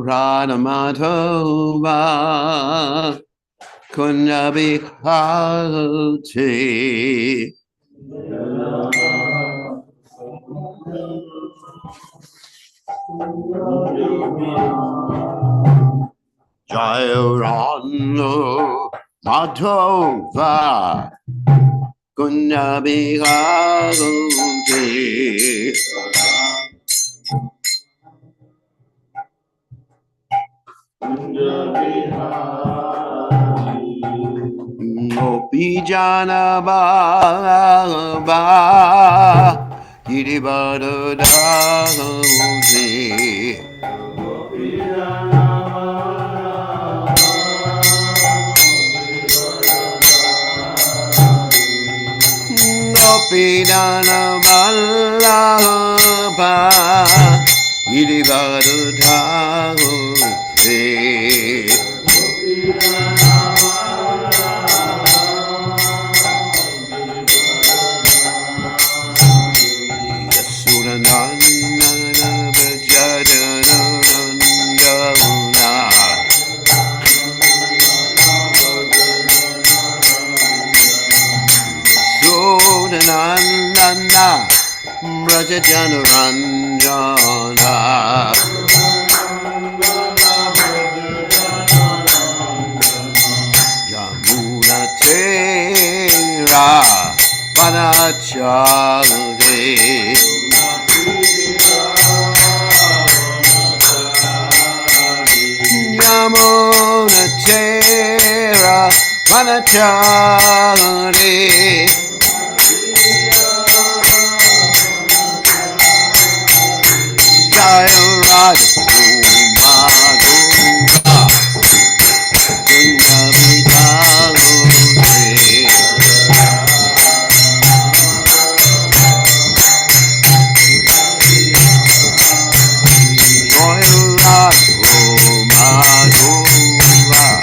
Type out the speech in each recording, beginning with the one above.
Radhamadhava Kunjabihati Jaya Ranu Madhava Kunjabihati Gopijana Baba Girivardhari Gopijana Vallabha Girivardhari Nanda Prajajana Ranjana Yamuna Tera Panachari Yamuna Tera Panachari Jaya Radha Madhava Kunjabihati Jaya Radha Madhava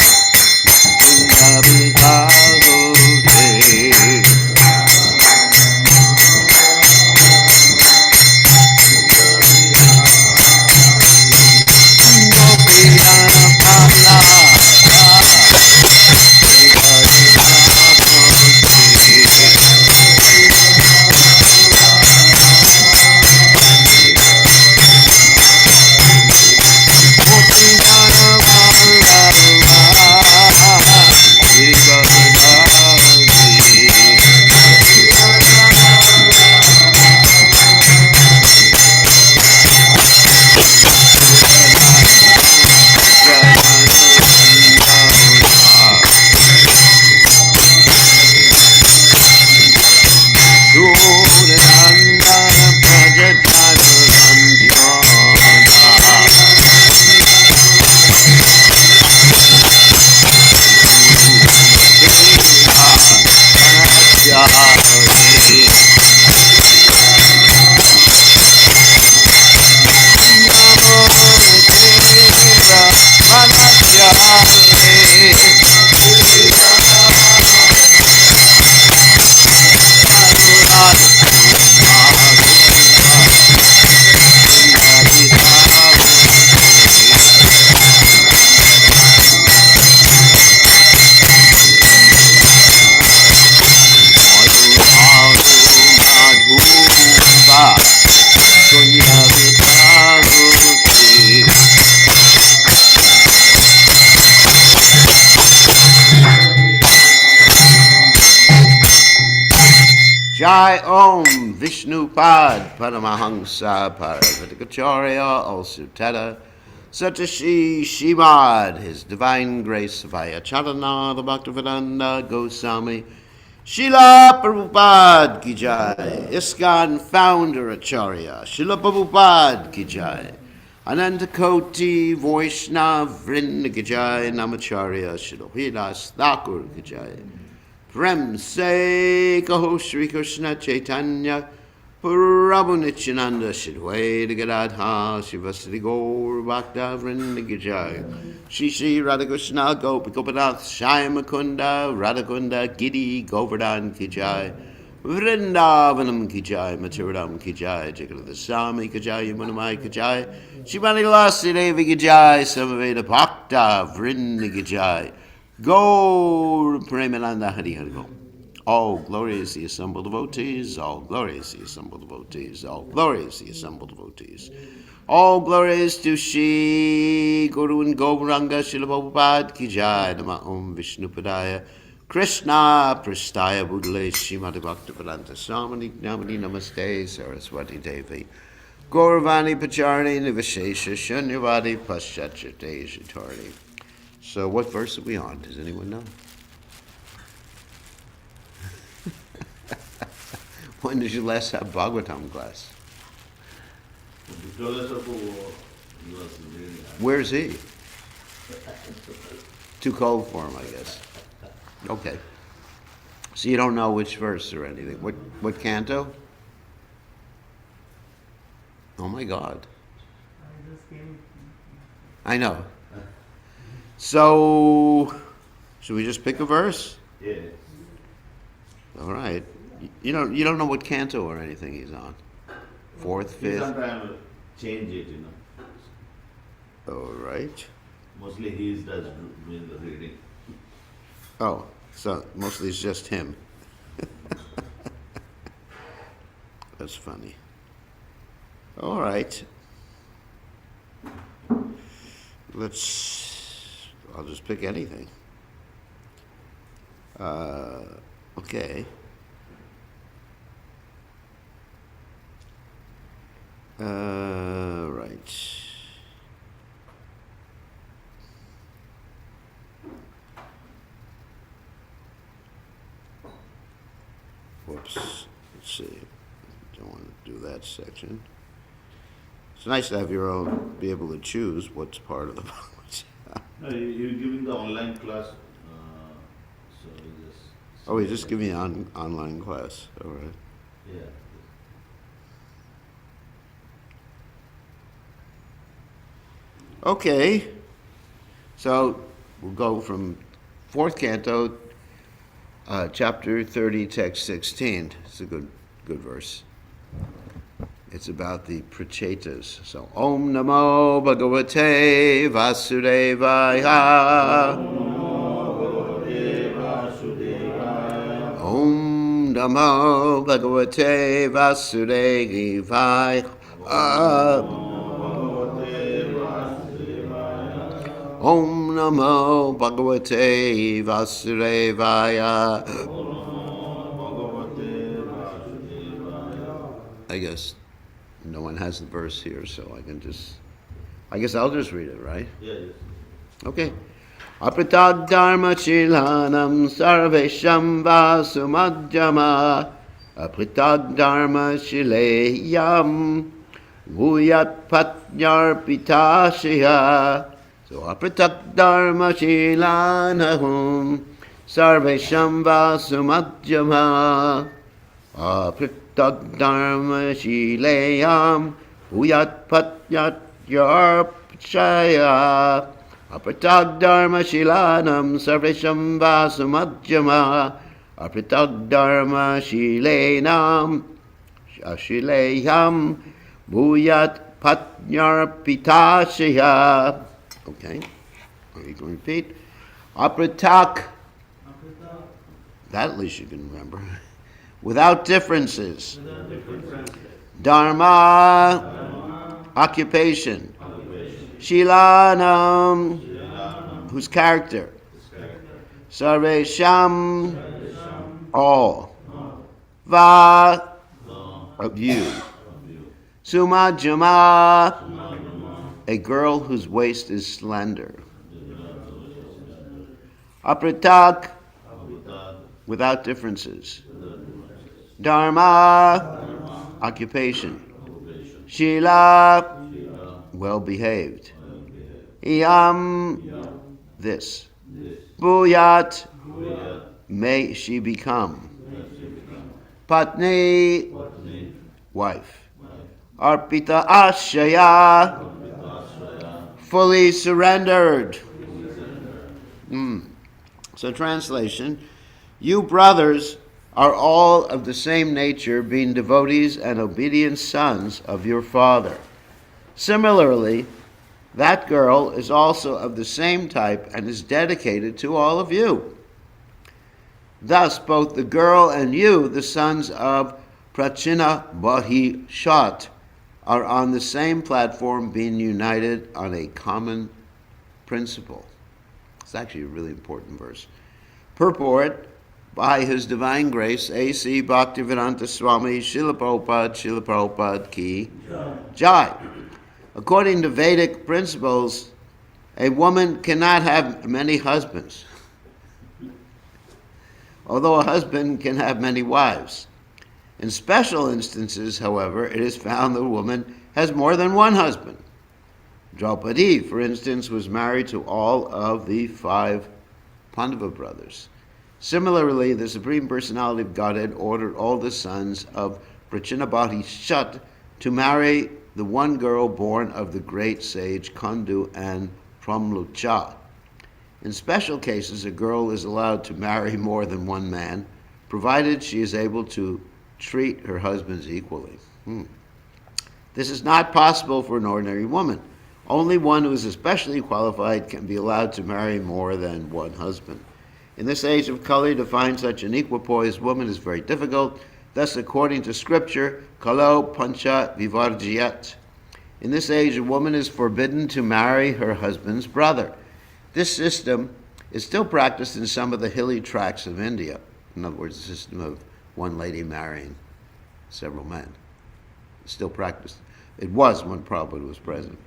Kunjabihati Jai Om Vishnu Pad Paramahamsa Paravatikacharya also Teta Satashi Shimad His Divine Grace Vaya Charana the Bhaktivedanta Goswami Srila Prabhupada Ki Jai ISKCON Founder Acharya Srila Prabhupada Ki Jai Ananta Koti Vaishnav Vrinda Ki Jai Namacharya Srila Hridas Thakur Ki Jai Prem Se Kaho Shri Krishna Chaitanya Prabhu Nityananda Shidwaita Gadadha Shivasri Gaur Bhakta Vrinda Ki Jai Shri Shri Radhakrishna Gopi Gopinath Shai Mukunda Radhakunda Giri Govardhan Ki Jai Vrindavanam ki jai, Mathuram ki jai, Jagadasami ki jai, Yamunamai ki jai, Shivani Lasi Devi ki jai, Samaveda Bhakta, Vrinda ki jai. Go Premananda Hari Hari Go. All glory is the assembled devotees, all glory is the assembled devotees, all glory is the assembled devotees. All glory is to Shri Guru and Gauranga Srila Prabhupada ki jai, Nama Om Vishnu Padaya, Krishna Prastaya Budale Srimati Bhaktivedanta Swami Namani Namaste Saraswati Devi Gauravani Pacharni Nivashesha Shunyavadi Paschachate Shitarni. So what verse are we on? Does anyone know? When did you last have Bhagavatam class? Where's he? Too cold for him, I guess. Okay. So you don't know which verse or anything. What canto? Oh my God. I know. So, should we just pick a verse? Yeah. All right. You don't know what canto or anything he's on. Fourth, fifth. Sometimes change it, All right. Mostly he does doing the reading. Oh, so mostly it's just him. That's funny. All right. I'll just pick anything. Okay. Right. Whoops. Let's see. Don't want to do that section. It's nice to have your own, be able to choose what's part of the book. No, you're giving the online class, so you just. Oh, he's just giving an online class. All right. Yeah. Okay. So we'll go from fourth canto, chapter 30, text 16. It's a good verse. It's about the Prachetas. So, Om Namo Bhagavate Vasudevaya. Om Namo Bhagavate Vasudevaya. Om Namo Bhagavate Vasudevaya. I guess no one has the verse here, so I guess I'll just read it, right? Yeah, yes. Okay. Apritag dharma chilanam sarvesham vasumadhyama. Apritag dharma shileyam vuyat patnyar pitashya. So apritag dharma chilanahum sarvesham vasumadhyama. Apritag dharma shileyam uyat patyat yarpchaya. Apritag dharma shilanam sarvesham vasumadhyama. Apritag dharma shileyam shileyam buyat patnyar pitashya. Okay, are you going to repeat? Apritak. That at least you can remember. Without differences. Dharma. Occupation. Shilanam. Whose character? Sarvesham. All. Va. Of you. Sumajama. A girl whose waist is slender. Apritak. Without differences. Dharma. Occupation. Shila. Well behaved. Iyam. This. Bhuyat. May she become. Patni. Wife. Arpita ashaya. Fully surrendered. So translation, you brothers are all of the same nature, being devotees and obedient sons of your father. Similarly, that girl is also of the same type and is dedicated to all of you. Thus, both the girl and you, the sons of Prachetas, are on the same platform, being united on a common principle. It's actually a really important verse. Purport: by His Divine Grace, A.C. Bhaktivedanta Swami Srila Prabhupada Ki Jai. According to Vedic principles, a woman cannot have many husbands, although a husband can have many wives. In special instances, however, it is found that a woman has more than one husband. Draupadi, for instance, was married to all of the 5 Pandava brothers. Similarly, the Supreme Personality of Godhead ordered all the sons of Prachetas to marry the one girl born of the great sage Kandu and Pramlucha. In special cases, a girl is allowed to marry more than one man, provided she is able to treat her husbands equally. This is not possible for an ordinary woman. Only one who is especially qualified can be allowed to marry more than one husband. In this age of Kali, to find such an equipoised woman is very difficult. Thus, according to scripture, Kalo Pancha Vivarjiyat. In this age, a woman is forbidden to marry her husband's brother. This system is still practiced in some of the hilly tracts of India. In other words, the system of one lady marrying several men. It's still practiced. It was when Prabhupada was present.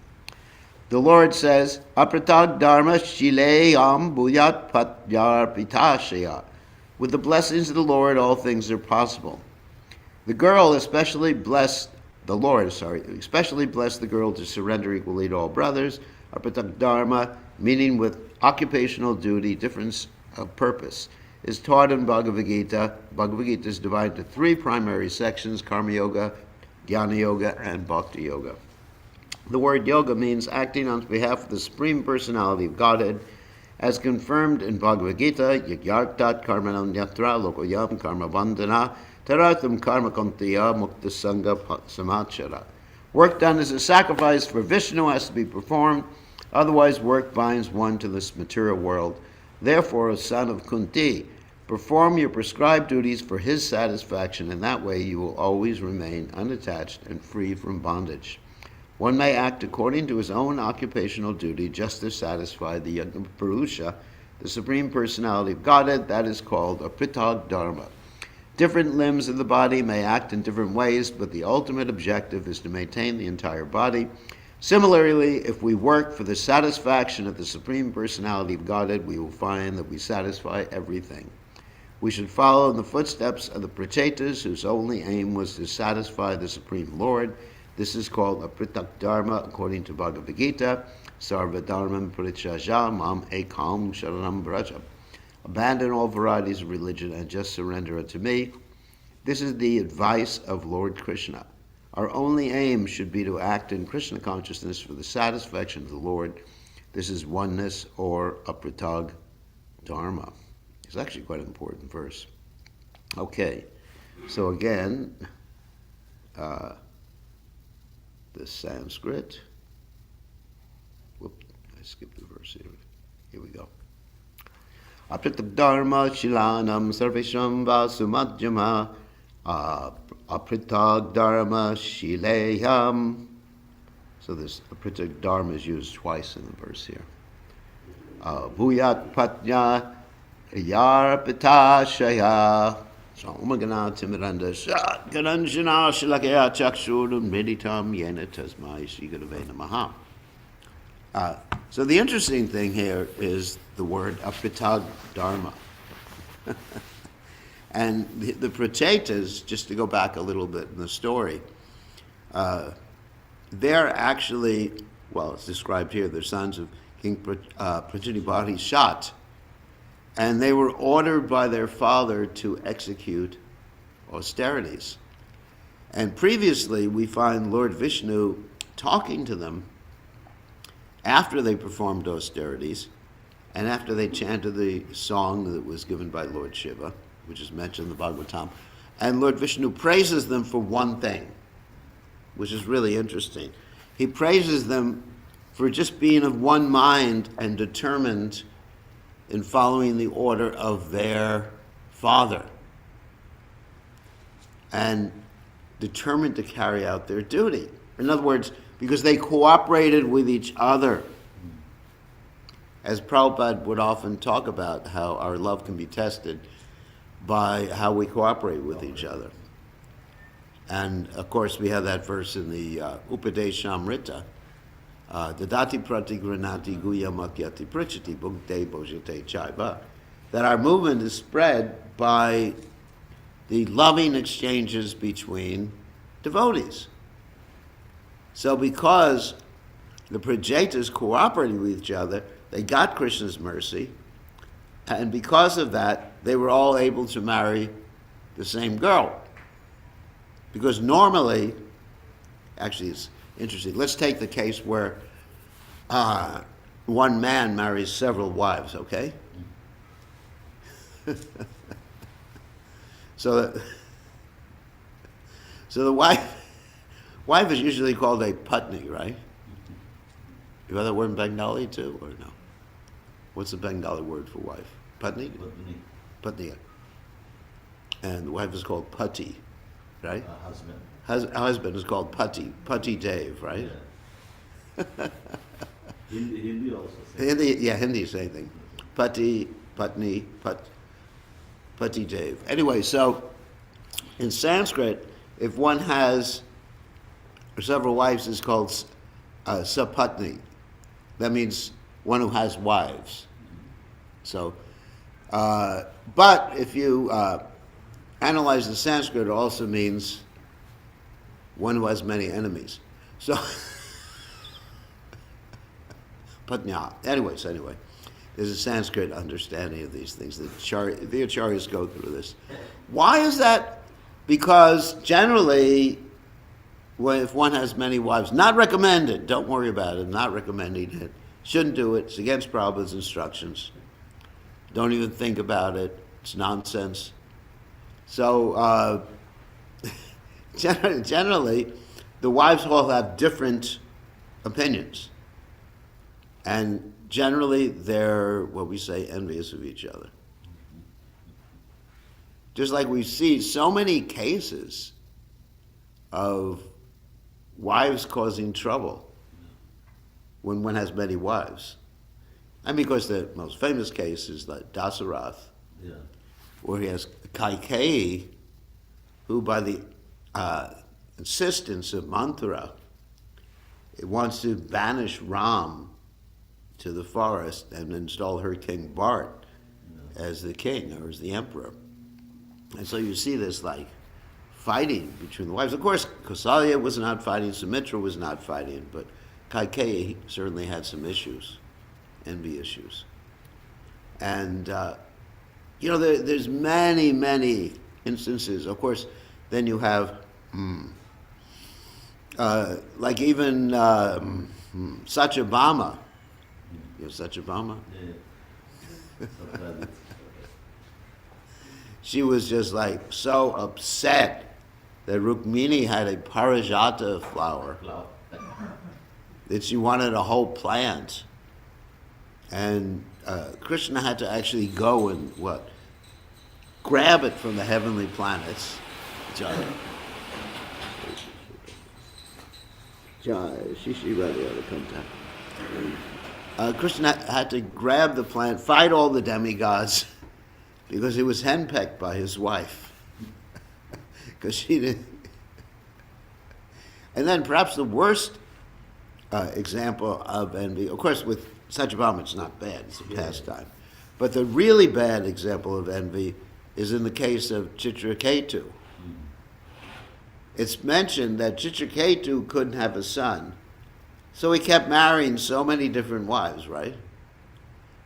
The Lord says, Apratag dharma shileyam bhuyat patyar pitashaya. With the blessings of the Lord, all things are possible. The Lord especially blessed the girl to surrender equally to all brothers. Apratag dharma, meaning with occupational duty, difference of purpose, is taught in Bhagavad Gita. Bhagavad Gita is divided into 3 primary sections: Karma Yoga, Jnana Yoga, and Bhakti Yoga. The word yoga means acting on behalf of the Supreme Personality of Godhead, as confirmed in Bhagavad Gita, Yagyartat karmanam yatra lokoyam karma bandhana taratam karma kontiya mukta sangha samachara. Work done as a sacrifice for Vishnu has to be performed, otherwise work binds one to this material world. Therefore, O son of Kunti, perform your prescribed duties for his satisfaction. In that way you will always remain unattached and free from bondage. One may act according to his own occupational duty just to satisfy the Yagna Purusha, the Supreme Personality of Godhead. That is called a Pritag Dharma. Different limbs of the body may act in different ways, but the ultimate objective is to maintain the entire body. Similarly, if we work for the satisfaction of the Supreme Personality of Godhead, we will find that we satisfy everything. We should follow in the footsteps of the Prachetas, whose only aim was to satisfy the Supreme Lord. This is called a Pritak Dharma according to Bhagavad Gita. Sarva Dharmam Parichaja Mam Ekam Sharanam Braja. Abandon all varieties of religion and just surrender unto me. This is the advice of Lord Krishna. Our only aim should be to act in Krishna consciousness for the satisfaction of the Lord. This is oneness, or a Pritag Dharma. It's actually quite an important verse. Okay, so again, the Sanskrit. Whoop, I skipped the verse here. Here we go. Apritag dharma shilanam sarvesham vasumajjama apritag dharma shileyam. So this apritag dharma is used twice in the verse here. Bhuyat patnya yarpitashaya. So Omagana Timiranda Shat Gananjana Shilakaya Chakshurum Meditam Yena Tasmai Shigurave Namaha. So the interesting thing here is the word apritag dharma. And the Prachetas, just to go back a little bit in the story, they're actually, well, it's described here, they're sons of King Prachetas, and they were ordered by their father to execute austerities. And previously, we find Lord Vishnu talking to them after they performed austerities and after they chanted the song that was given by Lord Shiva. which is mentioned in the Bhagavatam. And Lord Vishnu praises them for one thing, which is really interesting. He praises them for just being of one mind and determined in following the order of their father, and determined to carry out their duty. In other words, because they cooperated with each other. As Prabhupada would often talk about how our love can be tested by how we cooperate with each other. And of course we have that verse in the Upadeshamrita, Dadati pratigranati guya makyati prichati bhukte bhojate chaiva, that our movement is spread by the loving exchanges between devotees. So because the Prachetas cooperated with each other, they got Krishna's mercy, and because of that, they were all able to marry the same girl. Because normally, actually it's interesting, let's take the case where one man marries several wives, okay? So the wife is usually called a patni, right? You have that word in Bengali too, or no? What's the Bengali word for wife? Patni? Patni. And the wife is called pati, right? Husband. Husband is called pati. Pati Dev, right? Yeah. Hindi also. Hindi, same thing. Pati, patni, pati Dev. Anyway, so in Sanskrit, if one has several wives, it's called sapatni. That means one who has wives. So, but if you analyze the Sanskrit, it also means one who has many enemies. So, patnya. Anyway, there's a Sanskrit understanding of these things. The acharyas go through this. Why is that? Because generally, if one has many wives, not recommended, don't worry about it, not recommending it, shouldn't do it, it's against Prabhupada's instructions, don't even think about it, it's nonsense. So, generally, the wives all have different opinions. And generally, they're, what we say, envious of each other. Just like we see so many cases of wives causing trouble when one has many wives. And because the most famous case is like Dasarath, where he has Kaikeyi, who by the insistence of Manthara, it wants to banish Ram to the forest and install her king Bharat as the king or as the emperor. And so you see this like fighting between the wives. Of course, Kausalya was not fighting, Sumitra was not fighting, but Kaikeyi certainly had some issues, envy issues. And, there's many, many instances. Of course, then you have, like even Satyabhama. You know Satyabhama? Yeah. She was just like so upset that Rukmini had a parijata flower that she wanted a whole plant. And Krishna had to actually go and grab it from the heavenly planets. Jai. Krishna had to grab the plant, fight all the demigods, because he was henpecked by his wife. Because she didn't. And then perhaps the worst example of envy, of course with Satyabhama it's not bad, it's a pastime. But the really bad example of envy is in the case of Chitraketu. It's mentioned that Chitraketu couldn't have a son, so he kept marrying so many different wives, right?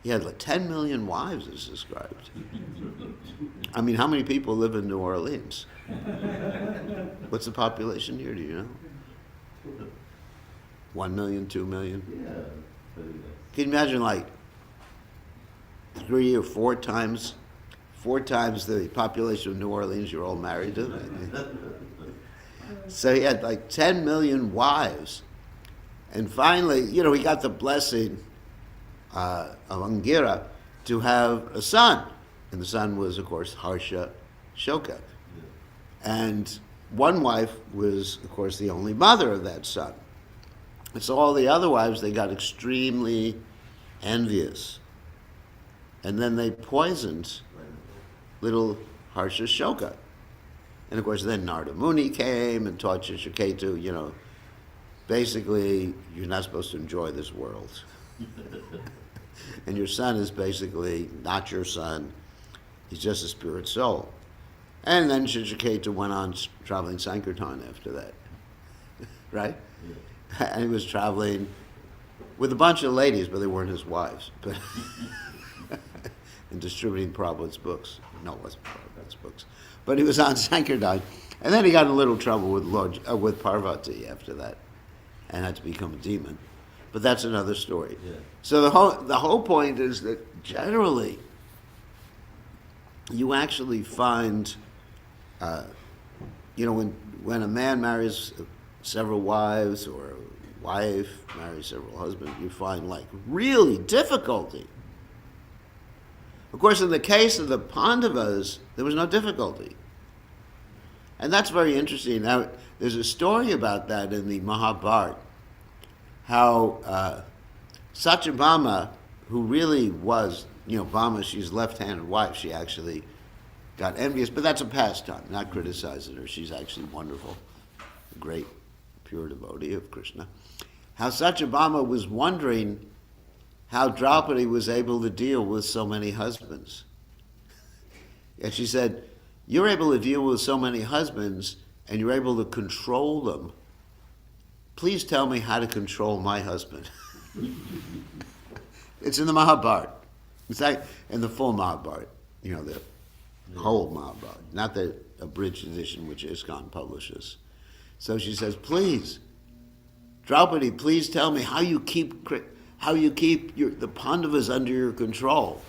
He had like 10 million wives, is described. I mean, how many people live in New Orleans? What's the population here, do you know? 1 million, 2 million? Yeah. Can you imagine like 3 or 4 times 4 times the population of New Orleans. You're all married to them. So he had like 10 million wives. And finally, he got the blessing of Angira to have a son. And the son was, of course, Harsha Shoka. And one wife was, of course, the only mother of that son. And so all the other wives, they got extremely envious. And then they poisoned little Harsha Shoka. And of course, then Narada Muni came and taught Shishiketu, basically, you're not supposed to enjoy this world. And your son is basically not your son. He's just a spirit soul. And then Shishiketu went on traveling Sankirtan after that. Right? Yeah. And he was traveling with a bunch of ladies, but they weren't his wives. But and distributing Prabhupada's books. No, it wasn't Prabhupada's books. But he was on Sankirtan. And then he got in a little trouble with Parvati after that and had to become a demon. But that's another story. Yeah. So the whole point is that generally you actually find, when a man marries several wives or a wife marries several husbands, you find like really difficulty. Of course, in the case of the Pandavas, there was no difficulty. And that's very interesting. Now, there's a story about that in the Mahabharata, how Satyabhama, who really was, Bhama, she's left-handed wife, she actually got envious, but that's a pastime, not criticizing her. She's actually wonderful, a great, pure devotee of Krishna. How Satyabhama was wondering how Draupadi was able to deal with so many husbands. And she said, you're able to deal with so many husbands and you're able to control them. Please tell me how to control my husband. It's in the Mahabharata. It's like in the full Mahabharata, the whole Mahabharata, not the abridged edition which ISKCON publishes. So she says, please, Draupadi, please tell me how you keep the Pandavas under your control.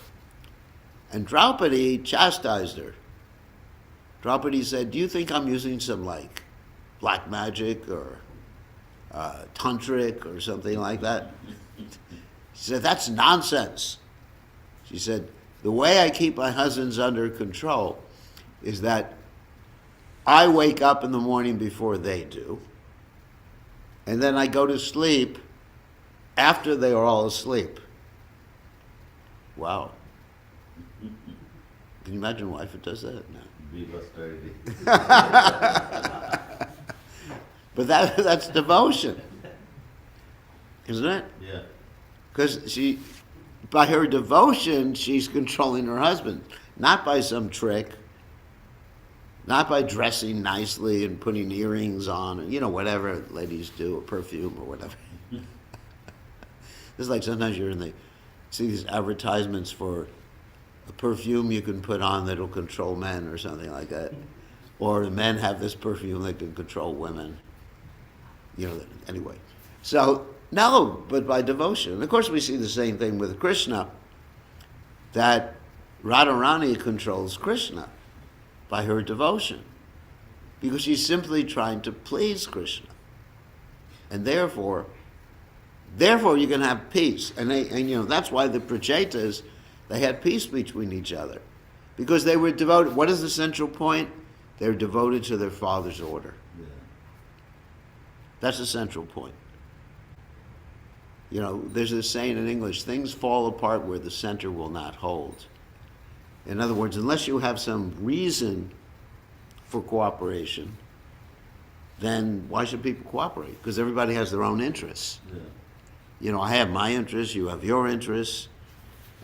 And Draupadi chastised her. Draupadi said, do you think I'm using some black magic or tantric or something like that? She said, that's nonsense. She said, the way I keep my husbands under control is that I wake up in the morning before they do, and then I go to sleep after they are all asleep. Wow. Can you imagine a wife that does that? No. Big austerity. But that's devotion, isn't it? Yeah. Because by her devotion, she's controlling her husband, not by some trick, not by dressing nicely and putting earrings on, and whatever ladies do, or perfume or whatever. It's like sometimes see these advertisements for a perfume you can put on that'll control men or something like that. Or the men have this perfume that can control women. Anyway. So, no, but by devotion. And of course we see the same thing with Krishna, that Radharani controls Krishna by her devotion. Because she's simply trying to please Krishna. And therefore you can have peace. And that's why the Prachetas, they had peace between each other. Because they were devoted. What is the central point? They were devoted to their father's order. Yeah. That's the central point. There's this saying in English, things fall apart where the center will not hold. In other words, unless you have some reason for cooperation, then why should people cooperate? Because everybody has their own interests. Yeah. I have my interests, you have your interests.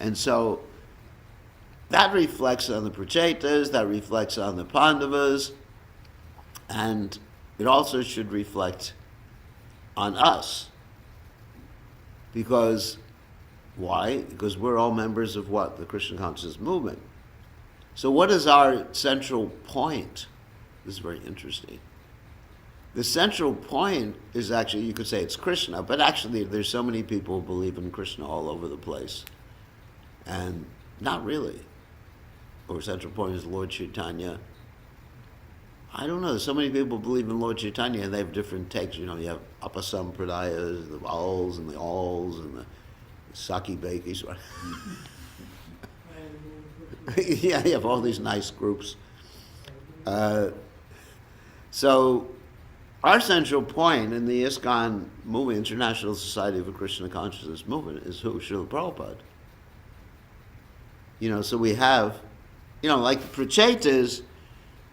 And so that reflects on the Prachetas, that reflects on the Pandavas, and it also should reflect on us. Because, why? Because we're all members of what? The Krishna consciousness movement. So what is our central point? This is very interesting. The central point is actually, you could say it's Krishna, but actually there's so many people who believe in Krishna all over the place. And not really. or central point is Lord Chaitanya. I don't know. So many people believe in Lord Chaitanya, and they have different takes. You have Apasampradayas, the Vals and the Alls and the Saki Bakis. Yeah, you have all these nice groups. So our central point in the ISKCON movement, International Society for Krishna Consciousness movement, is who? Srila Prabhupada. So we have, like the Prachetas,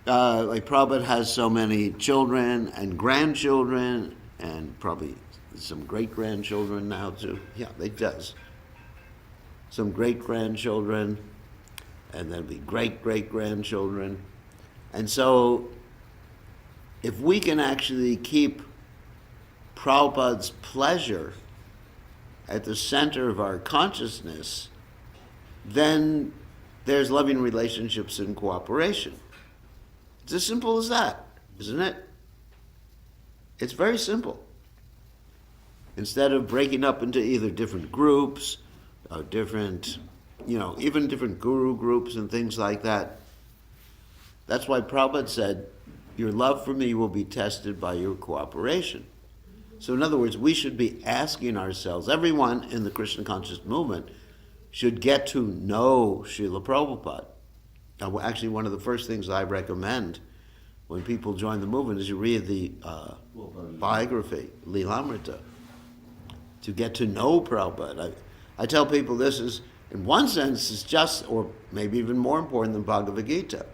like Prabhupada has so many children and grandchildren, and probably some great-grandchildren now too. Yeah, he does. Some great-grandchildren, and then be great-great-grandchildren. And so if we can actually keep Prabhupada's pleasure at the center of our consciousness, then there's loving relationships and cooperation. It's as simple as that, isn't it? It's very simple. Instead of breaking up into either different groups, or different, even different guru groups and things like that. That's why Prabhupada said, your love for me will be tested by your cooperation. So in other words, we should be asking ourselves, everyone in the Krishna conscious movement should get to know Srila Prabhupada. Now, actually, one of the first things I recommend when people join the movement is you read the biography, Lilamrita, to get to know Prabhupada. I tell people this is, in one sense, is just, or maybe even more important than Bhagavad Gita.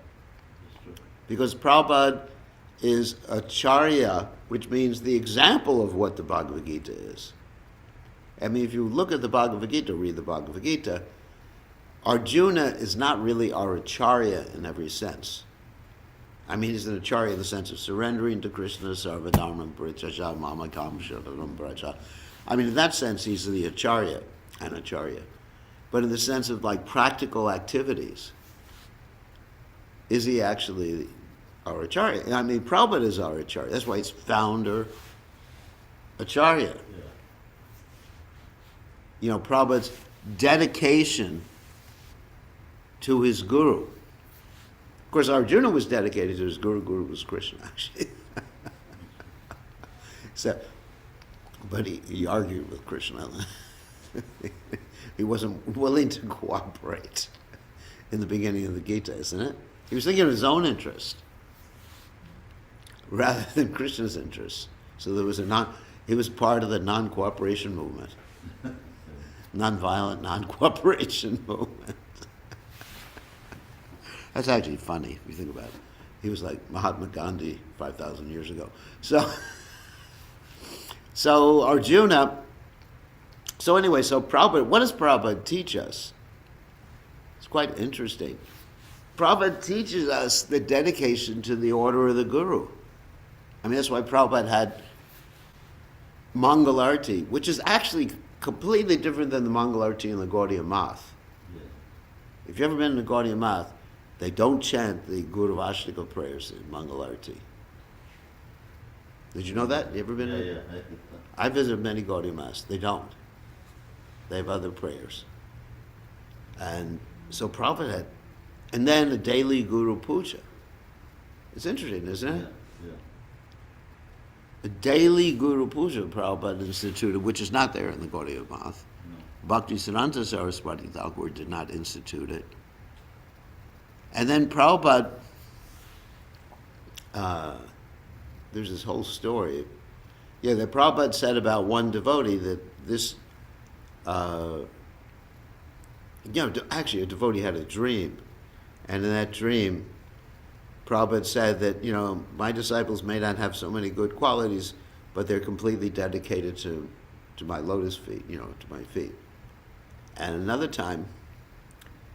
Because Prabhupada is Acharya, which means the example of what the Bhagavad Gita is. I mean, if you look at the Bhagavad Gita, read the Bhagavad Gita, Arjuna is not really our Acharya in every sense. I mean, he's an Acharya in the sense of surrendering to Krishna, sarvadharmam parityajya mama kamsharam braja. I mean, in that sense, he's the Acharya, an Acharya. But in the sense of like practical activities, is he actually our Acharya? I mean, Prabhupada is our Acharya. That's why he's founder Acharya. Yeah. Prabhupada's dedication to his guru. Of course, Arjuna was dedicated to his guru. Guru was Krishna, actually. But he argued with Krishna. He wasn't willing to cooperate in the beginning of the Gita, isn't it? He was thinking of his own interest rather than Krishna's interest. So there was he was part of the non-cooperation movement. Non-violent, non-cooperation movement. That's actually funny if you think about it. He was like Mahatma Gandhi 5,000 years ago. So Arjuna, so Prabhupada, what does Prabhupada teach us? It's quite interesting. Prabhupada teaches us the dedication to the order of the Guru. I mean, that's why Prabhupada had mangala-arati, which is actually completely different than the mangala-arati in the Gaudiya Math. Yeah. If you've ever been in the Gaudiya Math, they don't chant the guruvastaka prayers in mangala-arati. Did you know that? You ever been in? Yeah. I visited many Gaudiya Maths. They don't. They have other prayers. And so Prabhupada had, and then the daily guru-puja. It's interesting, isn't it? Yeah. The daily guru-puja Prabhupada instituted, which is not there in the Gaudiya Math. No. Bhaktisiddhanta Saraswati Thakur did not institute it. And then Prabhupada, there's this whole story. Yeah, that Prabhupada said about one devotee that this, actually a devotee had a dream. And in that dream, Prabhupada said that, my disciples may not have so many good qualities, but they're completely dedicated to my lotus feet, to my feet. And another time,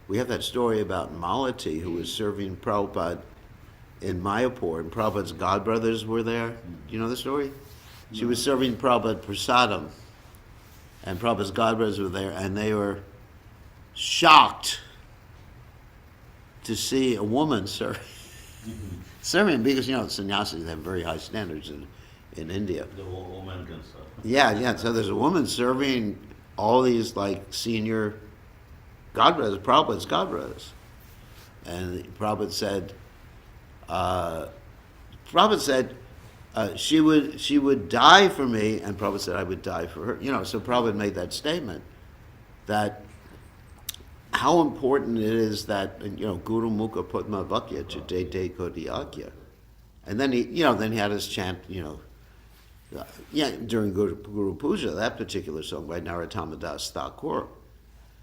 we have that story about Malati, who was serving Prabhupada in Mayapur, and Prabhupada's godbrothers were there. Do you know the story? She was serving Prabhupada prasadam, and Prabhupada's godbrothers were there, and they were shocked to see a woman serving, because, sannyasis have very high standards in India. The woman can serve. Yeah, so there's a woman serving all these, senior godbrothers, Prabhupada's godbrothers. And Prabhupada said, she would die for me, and Prabhupada said I would die for her. So Prabhupada made that statement that how important it is that Guru Mukha Padma Vakya Chate Kodiyakya. And then he had his chant, during guru-puja, that particular song by Narottama Das Thakur.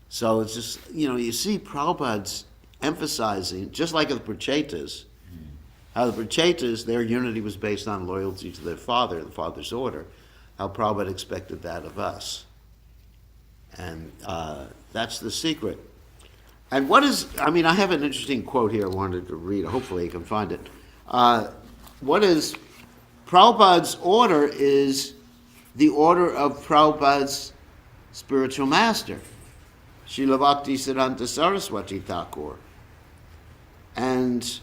So it's just, you see Prabhupada's emphasizing, just like the Prachetas, how the Prachetas, their unity was based on loyalty to their father, the father's order, how Prabhupada expected that of us. And that's the secret. And I have an interesting quote here I wanted to read. Hopefully you can find it. Prabhupada's order is the order of Prabhupada's spiritual master, Srila Bhaktisiddhanta Saraswati Thakur. And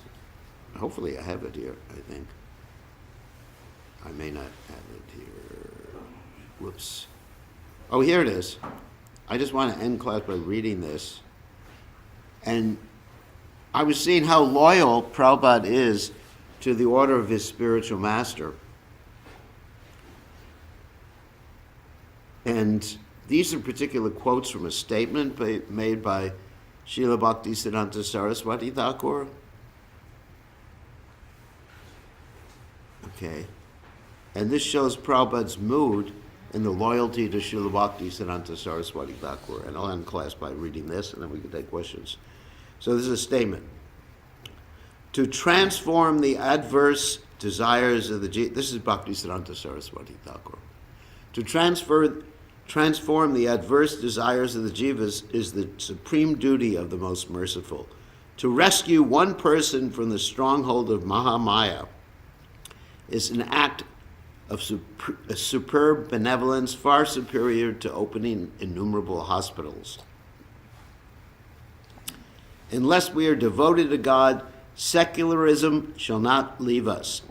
hopefully I have it here, I think. I may not have it here. Whoops. Oh, here it is. I just want to end class by reading this. And I was seeing how loyal Prabhupada is to the order of his spiritual master. And these are particular quotes from a statement made by Srila Bhaktisiddhanta Saraswati Thakur. Okay. And this shows Prabhupada's mood in the loyalty to Srila Bhaktisiddhanta Saraswati Thakur. And I'll end class by reading this, and then we can take questions. So this is a statement. To transform the adverse desires of the jiva, this is Bhaktisiddhanta Saraswati Thakur. To transform the adverse desires of the jivas is the supreme duty of the most merciful. To rescue one person from the stronghold of Mahamaya is an act of superb benevolence far superior to opening innumerable hospitals. Unless we are devoted to God, secularism shall not leave us.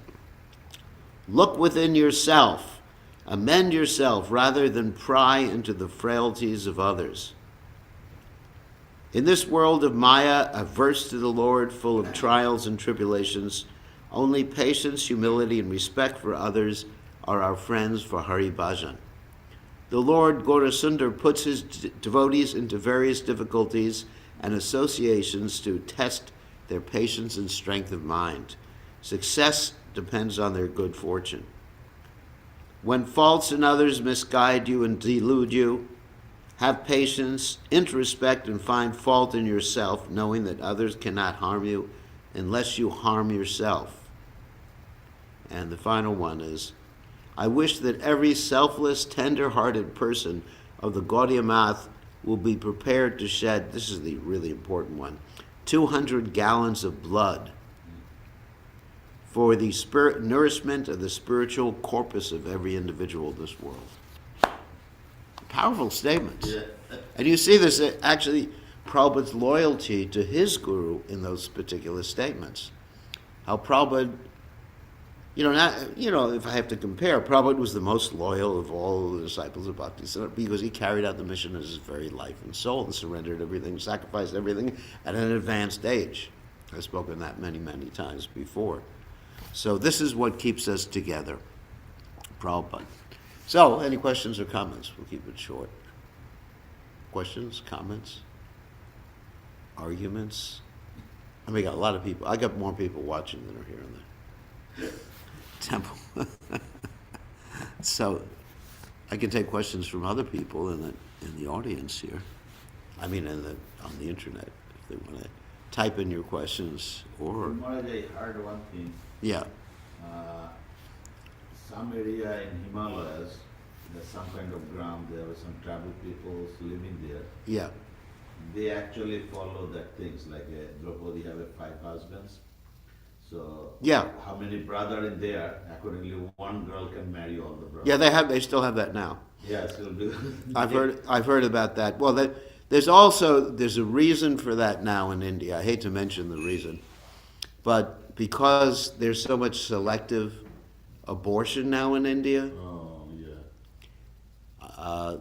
Look within yourself, amend yourself rather than pry into the frailties of others. In this world of Maya, averse to the Lord, full of trials and tribulations, only patience, humility, and respect for others are our friends for Hari Bhajan. The Lord Gaurasundar puts his devotees into various difficulties and associations to test their patience and strength of mind. Success depends on their good fortune. When faults in others misguide you and delude you, have patience, introspect, and find fault in yourself, knowing that others cannot harm you unless you harm yourself. And the final one is, I wish that every selfless, tender-hearted person of the Gaudiya Math will be prepared to shed, this is the really important one, 200 gallons of blood for the nourishment of the spiritual corpus of every individual in this world. Powerful statements. Yeah. And you see this, actually, Prabhupada's loyalty to his guru in those particular statements. How Prabhupada, if I have to compare, Prabhupada was the most loyal of all the disciples of Bhaktisiddhanta because he carried out the mission as his very life and soul and surrendered everything, sacrificed everything at an advanced age. I've spoken that many, many times before. So this is what keeps us together, Prabhupada. So, any questions or comments? We'll keep it short. Questions, comments, arguments? I got a lot of people. I got more people watching than are here in the temple. So, I can take questions from other people in the audience here. On the internet, if they want to type in your questions or. Maharaj, I heard one thing. Yeah. Some area in Himalayas, there's some kind of ground, there were some tribal peoples living there. Yeah. They actually follow that things, like Draupadi have 5 husbands. So yeah, how many brothers in there, accordingly one girl can marry all the brothers. Yeah, they still have that now. Yeah, still do. I've heard about that. Well, there's a reason for that now in India. I hate to mention the reason, but because there's so much selective abortion now in India. Oh, yeah.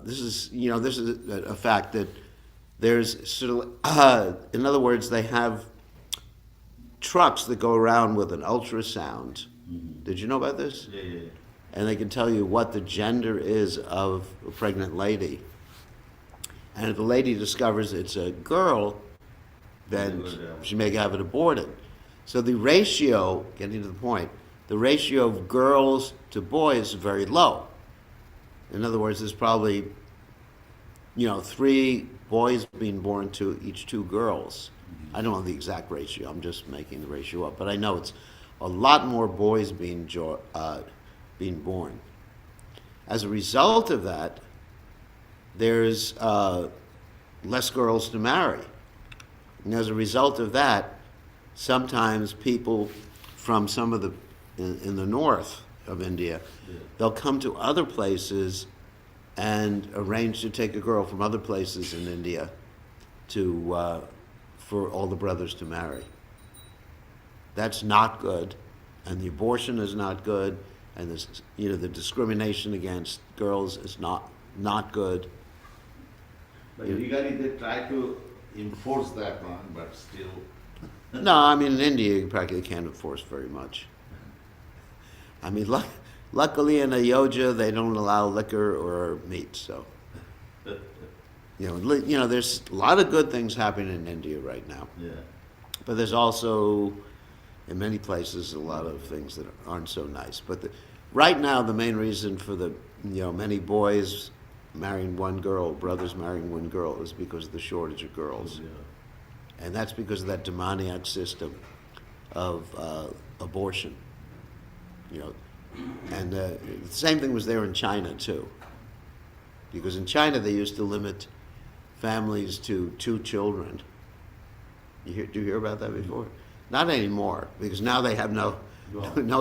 This is a fact that there's sort of, in other words, they have trucks that go around with an ultrasound. Did you know about this? Yeah, yeah. And they can tell you what the gender is of a pregnant lady. And if the lady discovers it's a girl, then she may have it aborted. So the ratio, getting to the point, the ratio of girls to boys is very low. In other words, there's probably, 3 boys being born to each 2 girls. I don't know the exact ratio, I'm just making the ratio up, but I know it's a lot more boys being born. As a result of that, there's less girls to marry. And as a result of that, sometimes people from some of the, in the north of India, they'll come to other places and arrange to take a girl from other places in India to, for all the brothers to marry. That's not good, and the abortion is not good, and this, the discrimination against girls is not good. But legally they try to enforce that one, but still. No, I mean in India you practically can't enforce very much. I mean, luckily in Ayodhya they don't allow liquor or meat, so. There's a lot of good things happening in India right now. Yeah. But there's also, in many places, a lot of things that aren't so nice. But right now, the main reason for the, many boys marrying one girl, brothers marrying one girl, is because of the shortage of girls. Yeah. And that's because of that demoniac system of abortion. And the same thing was there in China, too. Because in China, they used to limit families to 2 children. Do you hear about that before? Not anymore, because now they have no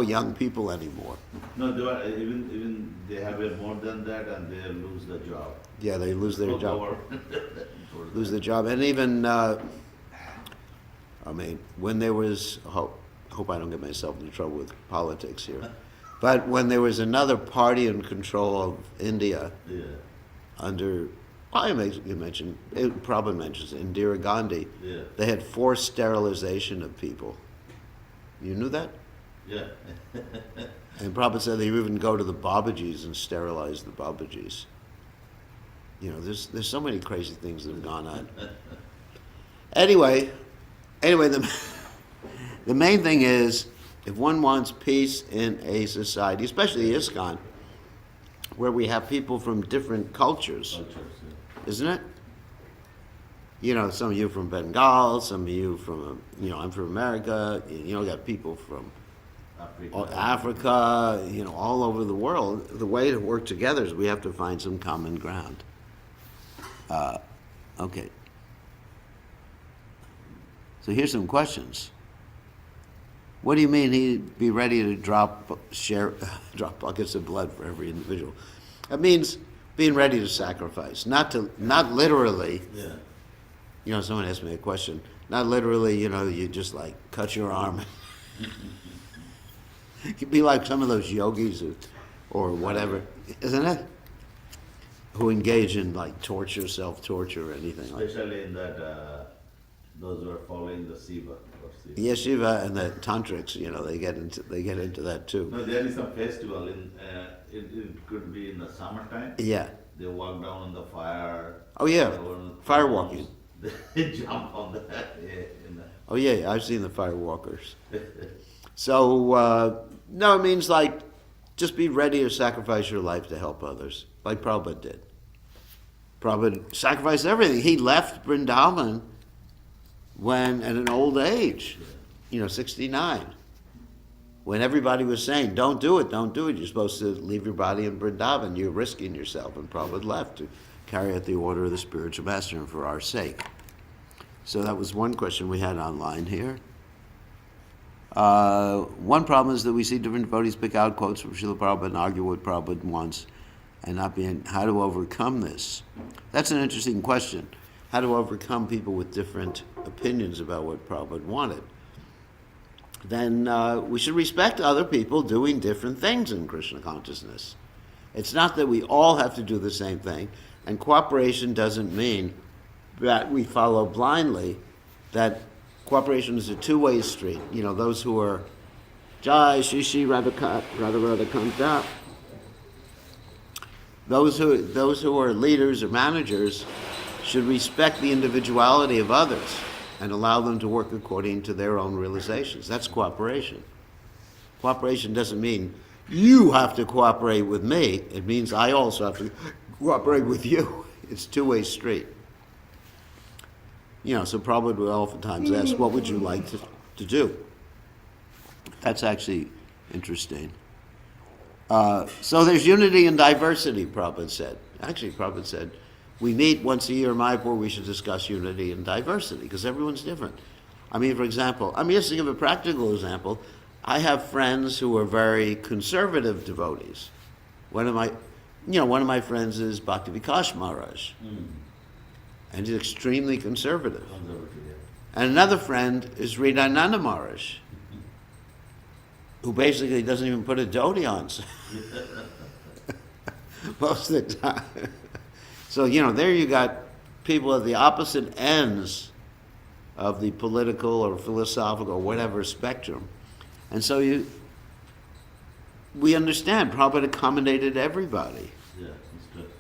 young people anymore. No, they are, even they have more than that, and they lose the job. Yeah, they lose their job. Power. Lose their job, and even when there was, I hope I don't get myself into trouble with politics here, but when there was another party in control of India, Yeah. under, you mentioned, it probably mentions Indira Gandhi, Yeah. they had forced sterilization of people. You knew that? Yeah. And Prabhupada said they even go to the Babajis and sterilize the Babajis. There's so many crazy things that have gone on. Anyway, the main thing is, if one wants peace in a society, especially ISKCON, where we have people from different cultures, isn't it? Some of you from Bengal, some of you from, I'm from America, got people from Africa, all over the world. The way to work together is we have to find some common ground. Okay. So here's some questions. What do you mean he'd be ready to drop buckets of blood for every individual? That means being ready to sacrifice, not literally. Yeah. Someone asked me a question. Not literally, you just like cut your arm. You'd be like some of those yogis or whatever, isn't it? Who engage in like torture, self-torture, or anything like that. Especially in that, those who are following the Shiva. Yes, Shiva and the tantrics, they get into that too. No, there is some festival in. It could be in the summertime. Yeah. They walk down on the fire. Oh yeah, fire walking. They jump on that. Yeah, Oh yeah, I've seen the fire walkers. So no, it means like just be ready to sacrifice your life to help others, like Prabhupada did. Prabhupada sacrificed everything. He left Vrindavan when at an old age, 69. When everybody was saying, don't do it, you're supposed to leave your body in Vrindavan, you're risking yourself. And Prabhupada left to carry out the order of the spiritual master and for our sake. So that was one question we had online here. One problem is that we see different devotees pick out quotes from Srila Prabhupada and argue what Prabhupada wants and not being, how to overcome this? That's an interesting question. How to overcome people with different opinions about what Prabhupada wanted. Then we should respect other people doing different things in Krishna consciousness. It's not that we all have to do the same thing, and cooperation doesn't mean that we follow blindly, that cooperation is a two-way street. You know, those who are Jai Shri Shri Radha Kanta, those who are leaders or managers should respect the individuality of others and allow them to work according to their own realizations. That's cooperation. Cooperation doesn't mean you have to cooperate with me. It means I also have to cooperate with you. It's a two-way street. You know, so Prabhupada will oftentimes ask, what would you like to do? That's actually interesting. So there's unity and diversity, Prabhupada said. Actually, Prabhupada said, we meet once a year in Mayapur, we should discuss unity and diversity, because everyone's different. I mean, for example, just to give a practical example, I have friends who are very conservative devotees. One of my friends is Bhakti Vikas Maharaj, and he's extremely conservative. And another friend is Hridayananda Maharaj, who basically doesn't even put a dhoti on most of the time. So, there you got people at the opposite ends of the political or philosophical or whatever spectrum. And so we understand Prabhupada accommodated everybody. Yeah, that's good.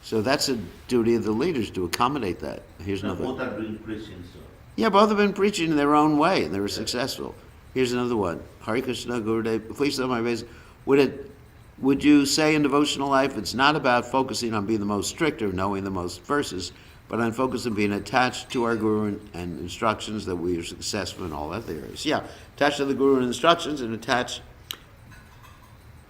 So that's a duty of the leaders to accommodate that. Here's another. Both are doing preaching, so. Yeah, both have been preaching in their own way, and they were successful. Here's another one. Hare Krishna, Gurudev, please tell my base. Would you say in devotional life it's not about focusing on being the most strict or knowing the most verses, but on focusing on being attached to our Guru and instructions that we are successful in all other areas? Yeah, attached to the Guru and instructions, and attached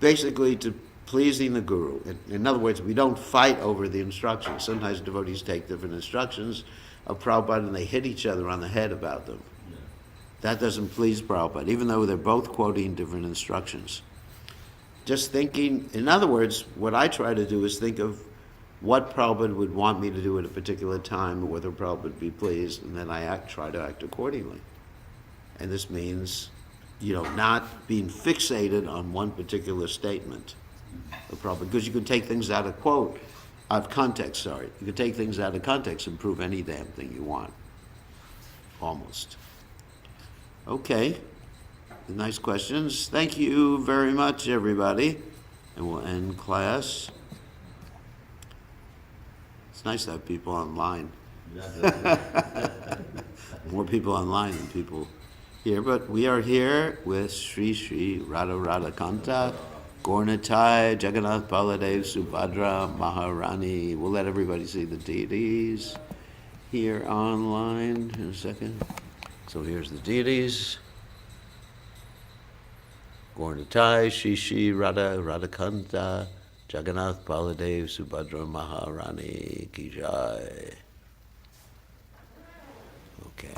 basically to pleasing the Guru. In other words, we don't fight over the instructions. Sometimes devotees take different instructions of Prabhupada and they hit each other on the head about them. Yeah. That doesn't please Prabhupada, even though they're both quoting different instructions. Just thinking, in other words, what I try to do is think of what Prabhupada would want me to do at a particular time, whether Prabhupada would be pleased, and then I try to act accordingly. And this means, not being fixated on one particular statement of Prabhupada, because you can take things out of context. You can take things out of context and prove any damn thing you want, almost. Okay. Nice questions. Thank you very much, everybody. And we'll end class. It's nice to have people online. More people online than people here. But we are here with Sri Sri Radha Kanta, Gaurnitai, Jagannath Baladev, Subhadra, Maharani. We'll let everybody see the deities here online in a second. So here's the deities. Gaurnitai, Shri Shri Radha Kanta, Jagannath Baladev, Subhadra Maharani Ki Jai. Okay.